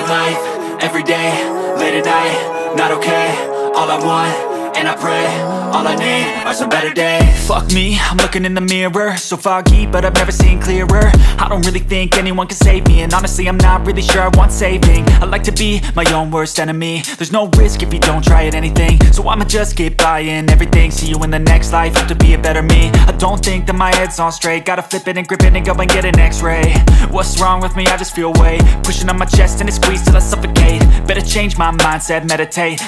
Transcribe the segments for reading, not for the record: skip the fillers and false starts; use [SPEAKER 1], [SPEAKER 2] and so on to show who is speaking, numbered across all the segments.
[SPEAKER 1] Living life, everyday, late at night, not okay. All I want, and I pray, all I need are some better days.
[SPEAKER 2] Fuck me, I'm looking in the mirror, so foggy, but I've never seen clearer. I don't really think anyone can save me, and honestly I'm not really sure I want saving. I like to be my own worst enemy. There's no risk if you don't try at anything, so I'ma just keep buying everything. See you in the next life, hope to be a better me. I don't think that my head's on straight, gotta flip it and grip it and go and get an x-ray. What's wrong with me? I just feel weight pushing on my chest and it squeezes till I suffocate. Better change my mindset, meditate.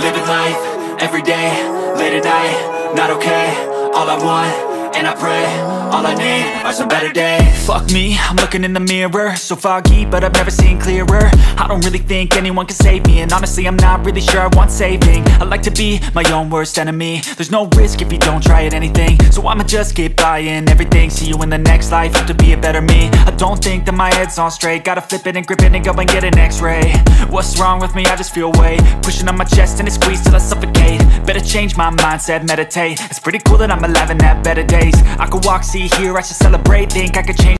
[SPEAKER 1] Living life, everyday, late at night, not okay. All I want, and I pray, all I need are some better days.
[SPEAKER 2] Fuck me, I'm looking in the mirror, so foggy, but I've never seen clearer. I don't really think anyone can save me, and honestly I'm not really sure I want saving. I like to be my own worst enemy. There's no risk if you don't try at anything, so I'ma just keep buying everything. See you in the next life, hope to be a better me. I don't think that my head's on straight, gotta flip it and grip it and go and get an x-ray. What's wrong with me? I just feel weight pushing on my chest and it squeezes till I suffocate. Better change my mindset, meditate. It's pretty cool that I'm alive and have better days. I could walk, see, hear, I should celebrate. Think I could change